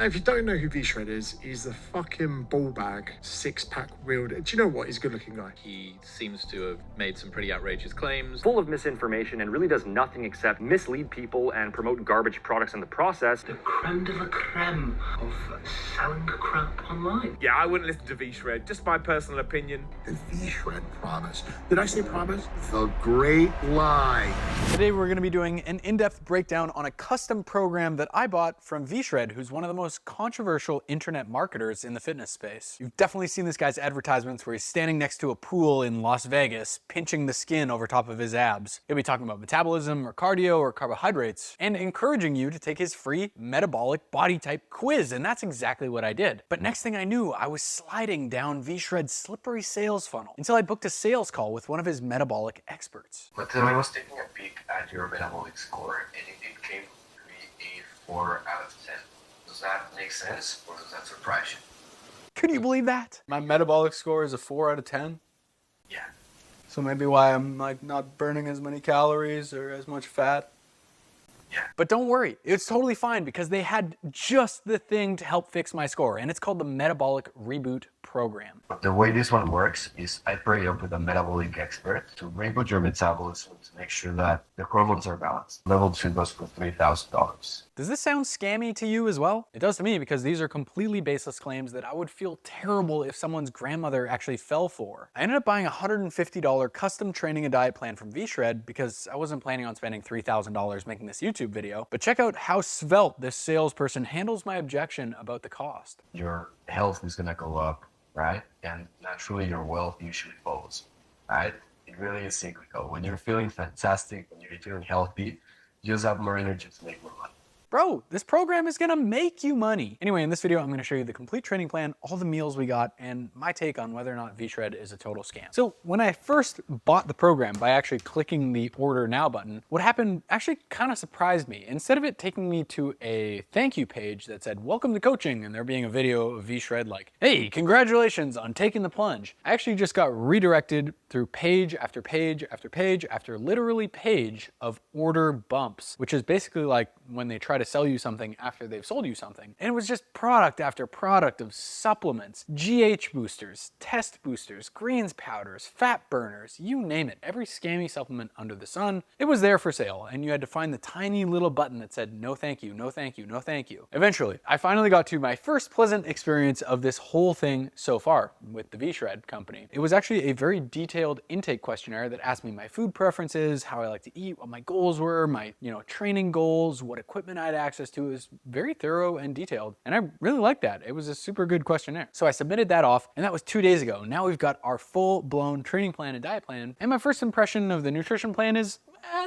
if you don't know who V-Shred is, he's the fucking ball bag, six-pack wheeled. Do you know what? He's a good-looking guy. He seems to have made some pretty outrageous claims. Full of misinformation and really does nothing except mislead people and promote garbage products in the process. The creme de la creme of selling crap online. Yeah, I wouldn't listen to V-Shred. Just my personal opinion. The V-Shred promise. Did I say promise? The great lie. Today we're going to be doing an in-depth breakdown on a custom program that I bought from V-Shred, who's one of the most controversial internet marketers in the fitness space. You've definitely seen this guy's advertisements where he's standing next to a pool in Las Vegas, pinching the skin over top of his abs. He'll be talking about metabolism or cardio or carbohydrates and encouraging you to take his free metabolic body type quiz, and that's exactly what I did. But next thing I knew, I was sliding down V-Shred's slippery sales funnel until I booked a sales call with one of his metabolic experts. But I was taking a peek at your metabolic score and it came to be a 4 out of 10. Does that make sense or does that surprise you? Could you believe that? My metabolic score is a 4 out of 10. Yeah. So maybe why I'm like not burning as many calories or as much fat. Yeah. But don't worry, it's totally fine because they had just the thing to help fix my score, and it's called the Metabolic Reboot Program. The way this one works is I pair up with a metabolic expert to reboot your metabolism to make sure that the hormones are balanced. Level 2 goes for $3,000. Does this sound scammy to you as well? It does to me because these are completely baseless claims that I would feel terrible if someone's grandmother actually fell for. I ended up buying a $150 custom training and diet plan from V-Shred because I wasn't planning on spending $3,000 making this YouTube video. But check out how svelte this salesperson handles my objection about the cost. Your health is gonna go up, right? And naturally your wealth usually follows, right? It really is cyclical. When you're feeling fantastic, when you're feeling healthy, you just have more energy to make more money. Bro, this program is gonna make you money. Anyway, in this video, I'm gonna show you the complete training plan, all the meals we got, and my take on whether or not V-Shred is a total scam. So when I first bought the program by actually clicking the order now button, what happened actually kind of surprised me. Instead of it taking me to a thank you page that said, welcome to coaching, and there being a video of V-Shred like, hey, congratulations on taking the plunge, I actually just got redirected through page after page after page after literally page of order bumps, which is basically like when they try to sell you something after they've sold you something. And it was just product after product of supplements, GH boosters, test boosters, greens powders, fat burners, you name it. Every scammy supplement under the sun, it was there for sale. And you had to find the tiny little button that said, no thank you, no thank you, no thank you. Eventually, I finally got to my first pleasant experience of this whole thing so far with the V-Shred company. It was actually a very detailed intake questionnaire that asked me my food preferences, how I like to eat, what my goals were, my training goals, what equipment I'd access to. It was very thorough and detailed, and I really liked that. It was a super good questionnaire. So I submitted that off, and that was 2 days ago. Now we've got our full-blown training plan and diet plan, and my first impression of the nutrition plan is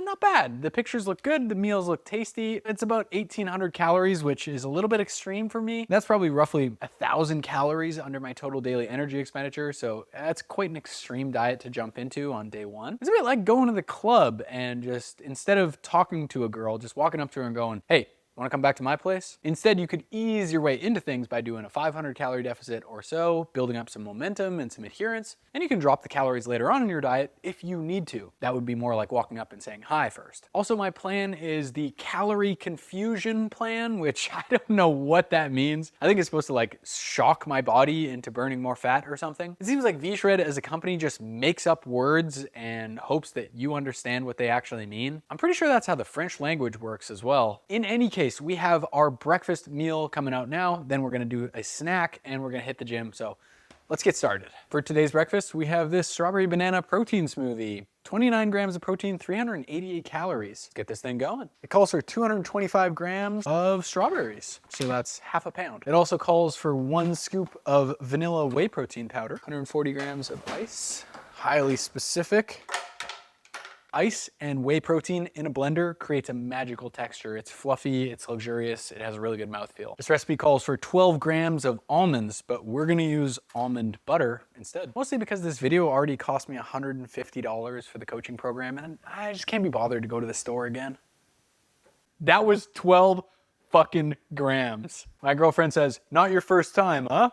not bad. The pictures look good, the meals look tasty. It's about 1,800 calories, which is a little bit extreme for me. That's probably roughly 1,000 calories under my total daily energy expenditure, so that's quite an extreme diet to jump into on day one. It's a bit like going to the club and just, instead of talking to a girl, just walking up to her and going, hey, want to come back to my place? Instead, you could ease your way into things by doing a 500 calorie deficit or so, building up some momentum and some adherence, and you can drop the calories later on in your diet if you need to. That would be more like walking up and saying hi first. Also, my plan is the calorie confusion plan, which I don't know what that means. I think it's supposed to like shock my body into burning more fat or something. It seems like V-Shred as a company just makes up words and hopes that you understand what they actually mean. I'm pretty sure that's how the French language works as well. In any case, we have our breakfast meal coming out now, then we're gonna do a snack, and we're gonna hit the gym, so let's get started. For today's breakfast, we have this strawberry banana protein smoothie. 29 grams of protein, 388 calories. Let's get this thing going. It calls for 225 grams of strawberries, so that's half a pound. It also calls for 1 scoop of vanilla whey protein powder, 140 grams of ice, highly specific. Ice and whey protein in a blender creates a magical texture. It's fluffy, it's luxurious, it has a really good mouthfeel. This recipe calls for 12 grams of almonds, but we're gonna use almond butter instead. Mostly because this video already cost me $150 for the coaching program, and I just can't be bothered to go to the store again. That was 12 fucking grams. My girlfriend says, not your first time, huh?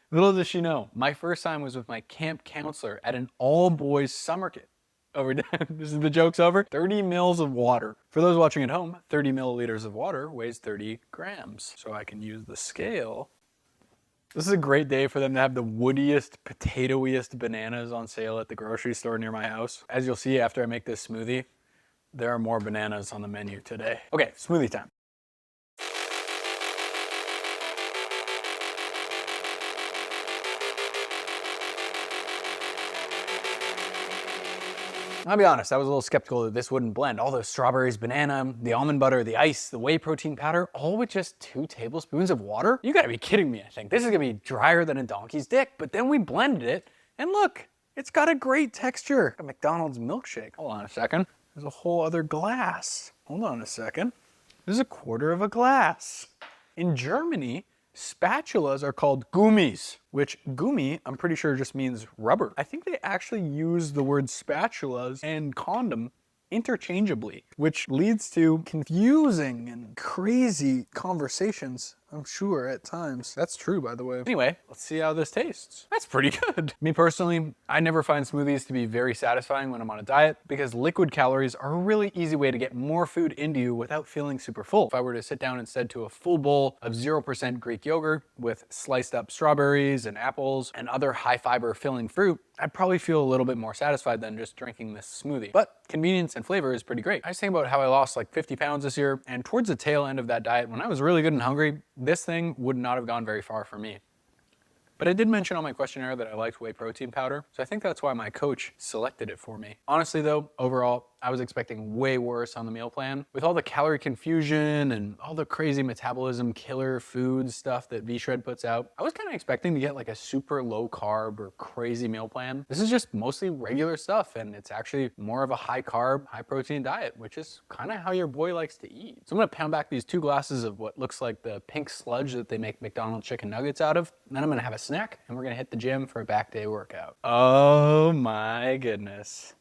Little does she know, my first time was with my camp counselor at an all-boys summer camp. over. This is the joke's over. 30 mils of water. For those watching at home, 30 milliliters of water weighs 30 grams. So I can use the scale. This is a great day for them to have the woodiest, potatoiest bananas on sale at the grocery store near my house. As you'll see after I make this smoothie, there are more bananas on the menu today. Okay, smoothie time. I'll be honest, I was a little skeptical that this wouldn't blend. All those strawberries, banana, the almond butter, the ice, the whey protein powder, all with just 2 tablespoons of water? You gotta be kidding me, I think. This is gonna be drier than a donkey's dick, but then we blended it, and look, it's got a great texture. A McDonald's milkshake. Hold on a second. There's a whole other glass. Hold on a second. There's a quarter of a glass. In Germany, spatulas are called Gummis, which Gummi, I'm pretty sure just means rubber. I think they actually use the word spatulas and condom interchangeably, which leads to confusing and crazy conversations, I'm sure, at times. That's true, by the way. Anyway, let's see how this tastes. That's pretty good. Me personally, I never find smoothies to be very satisfying when I'm on a diet because liquid calories are a really easy way to get more food into you without feeling super full. If I were to sit down instead to a full bowl of 0% Greek yogurt with sliced up strawberries and apples and other high fiber filling fruit, I'd probably feel a little bit more satisfied than just drinking this smoothie. But convenience and flavor is pretty great. I was thinking about how I lost like 50 pounds this year, and towards the tail end of that diet, when I was really good and hungry, this thing would not have gone very far for me. But I did mention on my questionnaire that I liked whey protein powder, so I think that's why my coach selected it for me. Honestly though, overall, I was expecting way worse on the meal plan. With all the calorie confusion and all the crazy metabolism killer food stuff that V-Shred puts out, I was kind of expecting to get like a super low carb or crazy meal plan. This is just mostly regular stuff, and it's actually more of a high carb, high protein diet, which is kind of how your boy likes to eat. So I'm gonna pound back these 2 glasses of what looks like the pink sludge that they make McDonald's chicken nuggets out of, and then I'm gonna have a snack, and we're gonna hit the gym for a back day workout. Oh my goodness.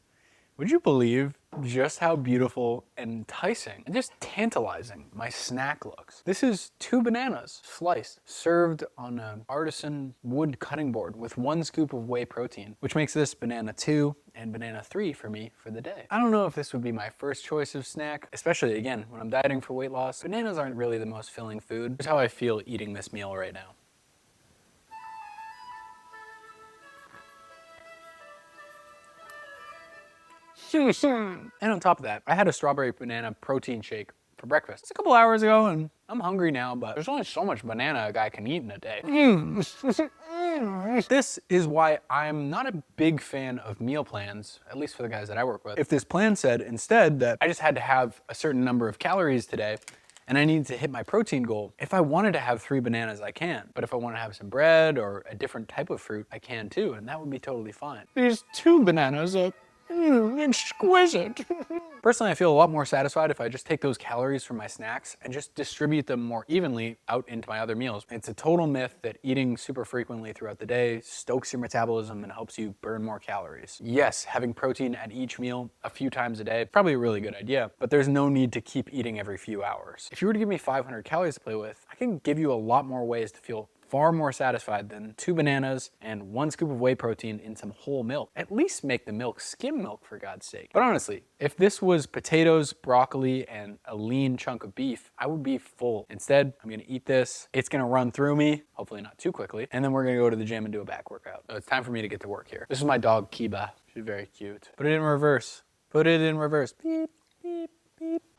Would you believe just how beautiful and enticing and just tantalizing my snack looks? This is 2 bananas sliced, served on an artisan wood cutting board with 1 scoop of whey protein, which makes this banana 2 and banana 3 for me for the day. I don't know if this would be my first choice of snack, especially again, when I'm dieting for weight loss. Bananas aren't really the most filling food. Here's how I feel eating this meal right now. And on top of that, I had a strawberry banana protein shake for breakfast. It's a couple hours ago and I'm hungry now, but there's only so much banana a guy can eat in a day. This is why I'm not a big fan of meal plans, at least for the guys that I work with. If this plan said instead that I just had to have a certain number of calories today and I need to hit my protein goal, if I wanted to have 3 bananas, I can. But if I want to have some bread or a different type of fruit, I can too, and that would be totally fine. These 2 bananas are exquisite. Personally, I feel a lot more satisfied if I just take those calories from my snacks and just distribute them more evenly out into my other meals. It's a total myth that eating super frequently throughout the day stokes your metabolism and helps you burn more calories. Yes, having protein at each meal a few times a day, probably a really good idea, but there's no need to keep eating every few hours. If you were to give me 500 calories to play with, I can give you a lot more ways to feel far more satisfied than 2 bananas and 1 scoop of whey protein in some whole milk. At least make the milk skim milk, for God's sake. But honestly, if this was potatoes, broccoli, and a lean chunk of beef, I would be full. Instead, I'm gonna eat this. It's gonna run through me, hopefully not too quickly, and then we're gonna go to the gym and do a back workout. So it's time for me to get to work here. This is my dog, Kiba. She's very cute. Put it in reverse. Put it in reverse. Beep, beep.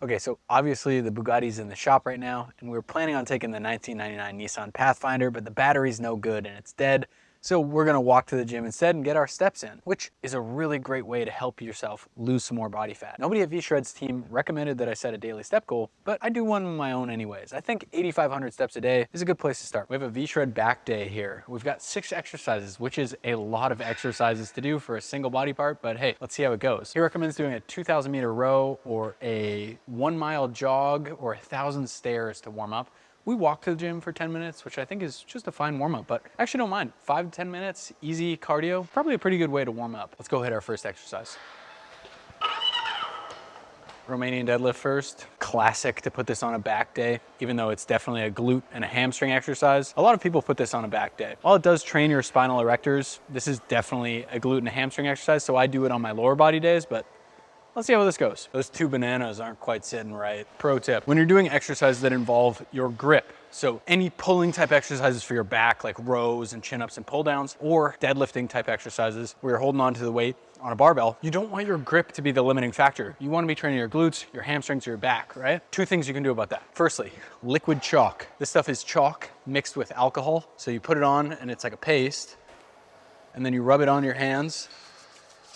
Okay, so obviously the Bugatti's in the shop right now, and we were planning on taking the 1999 Nissan Pathfinder, but the battery's no good and it's dead. So we're gonna walk to the gym instead and get our steps in, which is a really great way to help yourself lose some more body fat. Nobody at V-Shred's team recommended that I set a daily step goal, but I do one of my own anyways. I think 8,500 steps a day is a good place to start. We have a V-Shred back day here. We've got 6 exercises, which is a lot of exercises to do for a single body part, but hey, let's see how it goes. He recommends doing a 2,000 meter row or a 1 mile jog or 1,000 stairs to warm up. We walk to the gym for 10 minutes, which I think is just a fine warm up, but I actually don't mind. 5 to 10 minutes, easy cardio, probably a pretty good way to warm up. Let's go hit our first exercise. Romanian deadlift first. Classic to put this on a back day, even though it's definitely a glute and a hamstring exercise. A lot of people put this on a back day. While it does train your spinal erectors, this is definitely a glute and a hamstring exercise, so I do it on my lower body days, but let's see how this goes. Those 2 bananas aren't quite sitting right. Pro tip, when you're doing exercises that involve your grip, so any pulling type exercises for your back, like rows and chin-ups and pull downs, or deadlifting type exercises where you're holding on to the weight on a barbell, you don't want your grip to be the limiting factor. You want to be training your glutes, your hamstrings, your back, right? 2 things you can do about that. Firstly, liquid chalk. This stuff is chalk mixed with alcohol. So you put it on and it's like a paste, and then you rub it on your hands,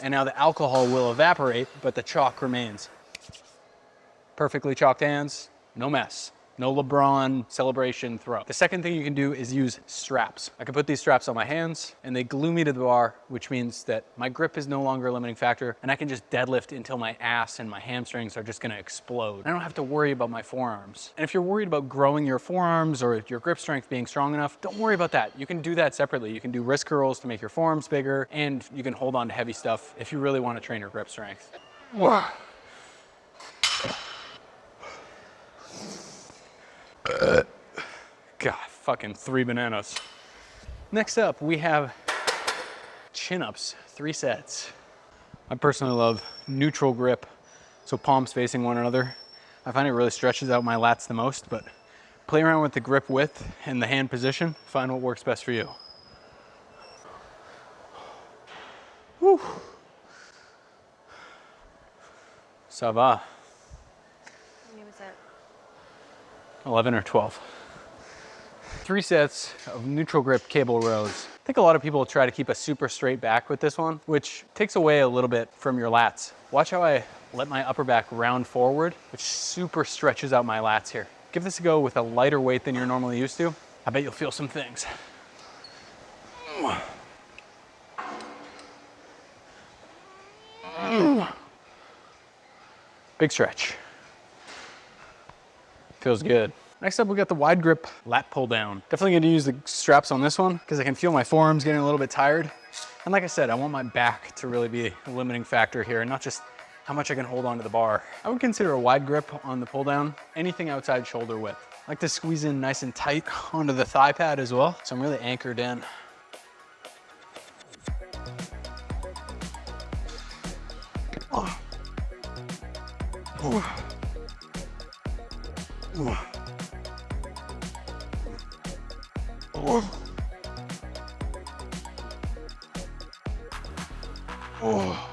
and now the alcohol will evaporate, but the chalk remains. Perfectly chalked hands, no mess. No LeBron celebration throw. The second thing you can do is use straps. I can put these straps on my hands and they glue me to the bar, which means that my grip is no longer a limiting factor and I can just deadlift until my ass and my hamstrings are just gonna explode. I don't have to worry about my forearms. And if you're worried about growing your forearms or your grip strength being strong enough, don't worry about that. You can do that separately. You can do wrist curls to make your forearms bigger, and you can hold on to heavy stuff if you really want to train your grip strength. God, fucking 3 bananas. Next up, we have chin-ups, 3 sets. I personally love neutral grip, so palms facing one another. I find it really stretches out my lats the most, but play around with the grip width and the hand position, find what works best for you. Whew. Ça va. 11 or 12. 3 sets of neutral grip cable rows. I think a lot of people try to keep a super straight back with this one, which takes away a little bit from your lats. Watch how I let my upper back round forward, which super stretches out my lats here. Give this a go with a lighter weight than you're normally used to. I bet you'll feel some things. Big stretch. Feels good. Next up, we got the wide grip lat pull down. Definitely gonna use the straps on this one because I can feel my forearms getting a little bit tired. And like I said, I want my back to really be a limiting factor here and not just how much I can hold onto the bar. I would consider a wide grip on the pull down, anything outside shoulder width. I like to squeeze in nice and tight onto the thigh pad as well. So I'm really anchored in. Oh. Oh. Oh. Oh. Oh.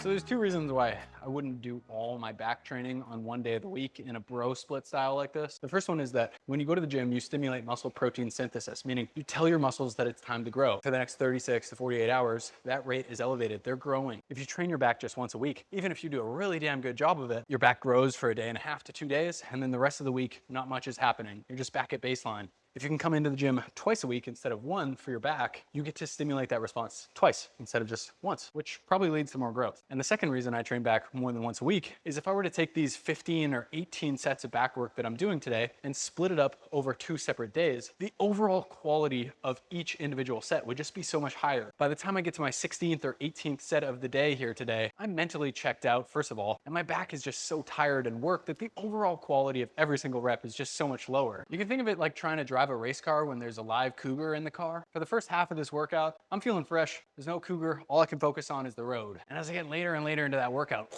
So there's 2 reasons why I wouldn't do all my back training on one day of the week in a bro split style like this. The first one is that when you go to the gym, you stimulate muscle protein synthesis, meaning you tell your muscles that it's time to grow. For the next 36 to 48 hours, that rate is elevated. They're growing. If you train your back just once a week, even if you do a really damn good job of it, your back grows for a day and a half to 2 days, and then the rest of the week, not much is happening. You're just back at baseline. If you can come into the gym twice a week instead of 1 for your back, you get to stimulate that response twice instead of just once, which probably leads to more growth. And the second reason I train back more than once a week is if I were to take these 15 or 18 sets of back work that I'm doing today and split it up over 2 separate days, the overall quality of each individual set would just be so much higher. By the time I get to my 16th or 18th set of the day here today, I'm mentally checked out, first of all, and my back is just so tired and worked that the overall quality of every single rep is just so much lower. You can think of it like trying to drive a race car when there's a live cougar in the car. For the first half of this workout, I'm feeling fresh. There's no cougar. All I can focus on is the road. And as I get later and later into that workout,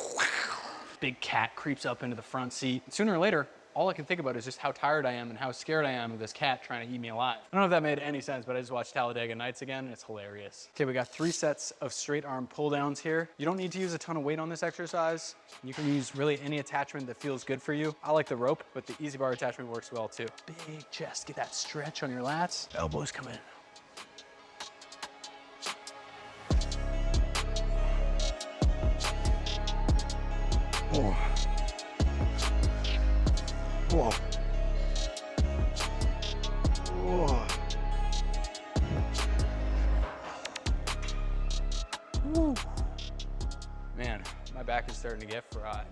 big cat creeps up into the front seat. Sooner or later, all I can think about is just how tired I am and how scared I am of this cat trying to eat me alive. I don't know if that made any sense, but I just watched Talladega Nights again, and it's hilarious. Okay, we got 3 sets of straight arm pull downs here. You don't need to use a ton of weight on this exercise. You can use really any attachment that feels good for you. I like the rope, but the easy bar attachment works well too. Big chest, get that stretch on your lats. Elbows come in. Oh. Whoa. Whoa. Woo. Man, my back is starting to get fried.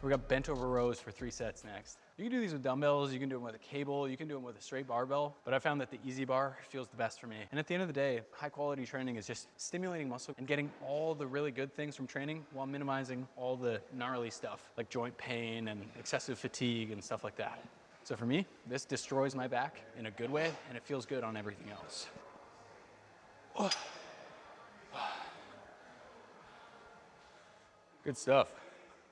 We got bent over rows for 3 sets next. You can do these with dumbbells, you can do them with a cable, you can do them with a straight barbell, but I found that the easy bar feels the best for me. And at the end of the day, high quality training is just stimulating muscle and getting all the really good things from training while minimizing all the gnarly stuff like joint pain and excessive fatigue and stuff like that. So for me, this destroys my back in a good way and it feels good on everything else. Good stuff.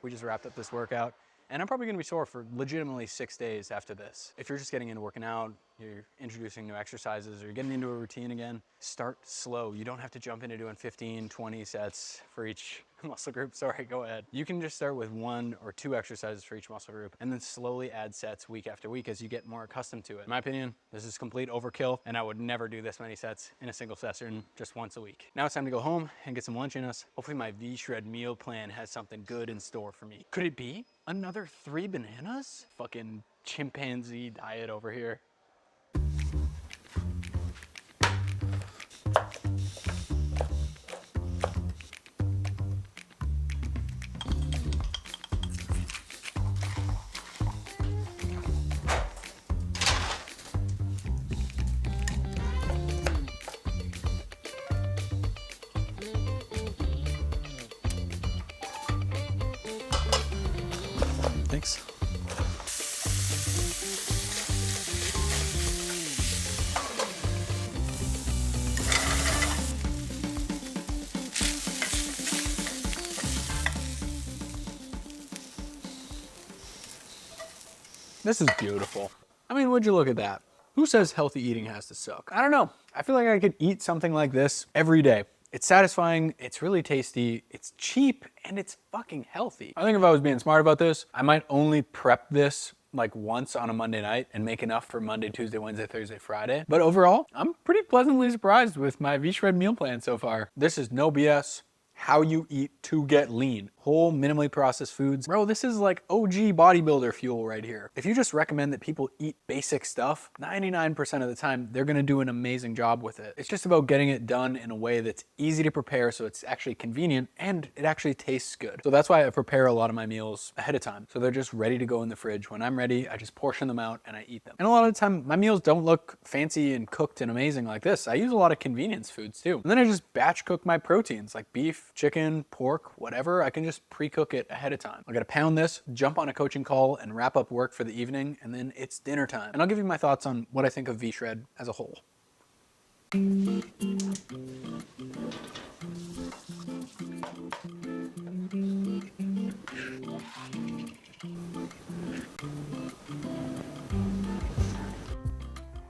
We just wrapped up this workout. And I'm probably gonna be sore for legitimately 6 days after this. If you're just getting into working out, you're introducing new exercises, or you're getting into a routine again, start slow. You don't have to jump into doing 15, 20 sets for each muscle group. Sorry, go ahead. You can just start with 1 or 2 exercises for each muscle group and then slowly add sets week after week as you get more accustomed to it. In my opinion, this is complete overkill and I would never do this many sets in a single session just once a week. Now it's time to go home and get some lunch in us. Hopefully my V-Shred meal plan has something good in store for me. Could it be another 3 bananas? Fucking chimpanzee diet over here. Thanks. This is beautiful. I mean, would you look at that? Who says healthy eating has to suck? I don't know. I feel like I could eat something like this every day. It's satisfying, it's really tasty, it's cheap, and it's fucking healthy. I think if I was being smart about this, I might only prep this like once on a Monday night and make enough for Monday, Tuesday, Wednesday, Thursday, Friday. But overall, I'm pretty pleasantly surprised with my V-Shred meal plan so far. This is no BS. How you eat to get lean. Whole, minimally processed foods. Bro, this is like OG bodybuilder fuel right here. If you just recommend that people eat basic stuff, 99% of the time, they're gonna do an amazing job with it. It's just about getting it done in a way that's easy to prepare so it's actually convenient and it actually tastes good. So that's why I prepare a lot of my meals ahead of time. So they're just ready to go in the fridge. When I'm ready, I just portion them out and I eat them. And a lot of the time, my meals don't look fancy and cooked and amazing like this. I use a lot of convenience foods too. And then I just batch cook my proteins like beef, chicken, pork, whatever. I can just pre-cook it ahead of time. I gotta pound this, jump on a coaching call, and wrap up work for the evening, and then it's dinner time. And I'll give you my thoughts on what I think of V-Shred as a whole.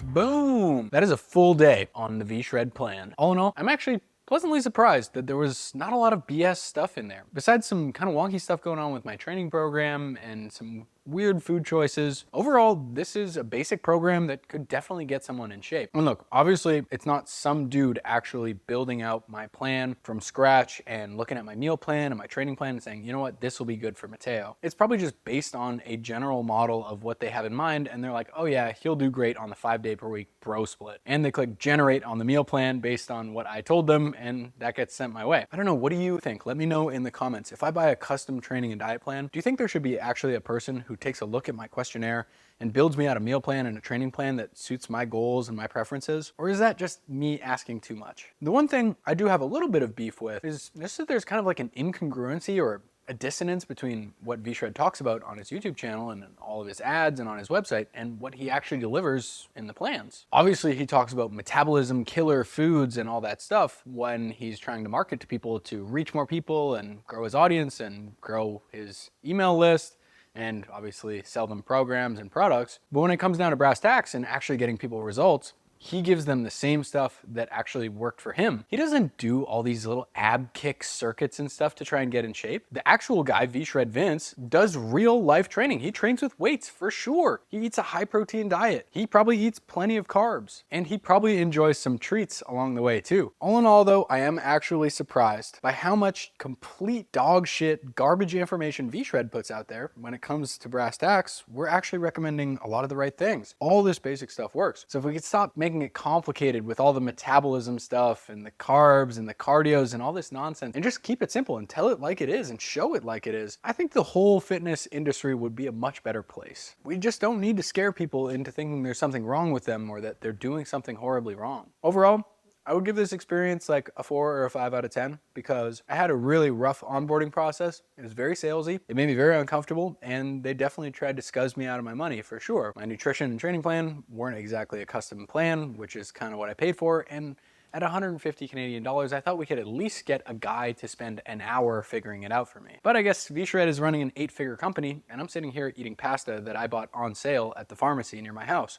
Boom! That is a full day on the V-Shred plan. All in all, I'm actually pleasantly surprised that there was not a lot of BS stuff in there. Besides some kind of wonky stuff going on with my training program and some weird food choices. Overall, this is a basic program that could definitely get someone in shape. And look, obviously it's not some dude actually building out my plan from scratch and looking at my meal plan and my training plan and saying, you know what, this will be good for Matteo. It's probably just based on a general model of what they have in mind. And they're like, oh yeah, he'll do great on the 5-day per week bro split. And they click generate on the meal plan based on what I told them, and that gets sent my way. I don't know, what do you think? Let me know in the comments. If I buy a custom training and diet plan, do you think there should be actually a person who takes a look at my questionnaire and builds me out a meal plan and a training plan that suits my goals and my preferences? Or is that just me asking too much? The one thing I do have a little bit of beef with is just that there's kind of like an incongruency or a dissonance between what V-Shred talks about on his YouTube channel and in all of his ads and on his website and what he actually delivers in the plans. Obviously, he talks about metabolism killer foods and all that stuff when he's trying to market to people to reach more people and grow his audience and grow his email list and obviously sell them programs and products. But when it comes down to brass tacks and actually getting people results, he gives them the same stuff that actually worked for him. He doesn't do all these little ab kick circuits and stuff to try and get in shape. The actual guy, V-Shred Vince, does real life training. He trains with weights for sure. He eats a high protein diet. He probably eats plenty of carbs. And he probably enjoys some treats along the way too. All in all though, I am actually surprised by how much complete dog shit garbage information V-Shred puts out there. When it comes to brass tacks, we're actually recommending a lot of the right things. All this basic stuff works. So if we could stop making making it complicated with all the metabolism stuff and the carbs and the cardios and all this nonsense, and just keep it simple and tell it like it is and show it like it is, I think the whole fitness industry would be a much better place. We just don't need to scare people into thinking there's something wrong with them or that they're doing something horribly wrong. Overall, I would give this experience like a 4 or a 5 out of 10 because I had a really rough onboarding process. It was very salesy. It made me very uncomfortable, and they definitely tried to scuzz me out of my money for sure. My nutrition and training plan weren't exactly a custom plan, which is kind of what I paid for. And at 150 Canadian dollars, I thought we could at least get a guy to spend an hour figuring it out for me. But I guess V-Shred is running an 8-figure company, and I'm sitting here eating pasta that I bought on sale at the pharmacy near my house.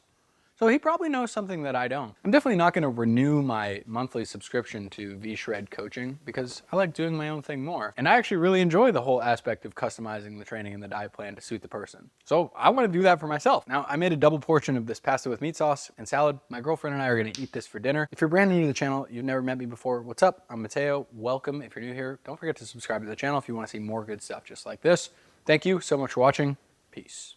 So he probably knows something that I don't. I'm definitely not going to renew my monthly subscription to V-Shred coaching because I like doing my own thing more. And I actually really enjoy the whole aspect of customizing the training and the diet plan to suit the person. So I want to do that for myself. Now, I made a double portion of this pasta with meat sauce and salad. My girlfriend and I are going to eat this for dinner. If you're brand new to the channel, you've never met me before, what's up? I'm Matteo. Welcome. If you're new here, don't forget to subscribe to the channel if you want to see more good stuff just like this. Thank you so much for watching. Peace.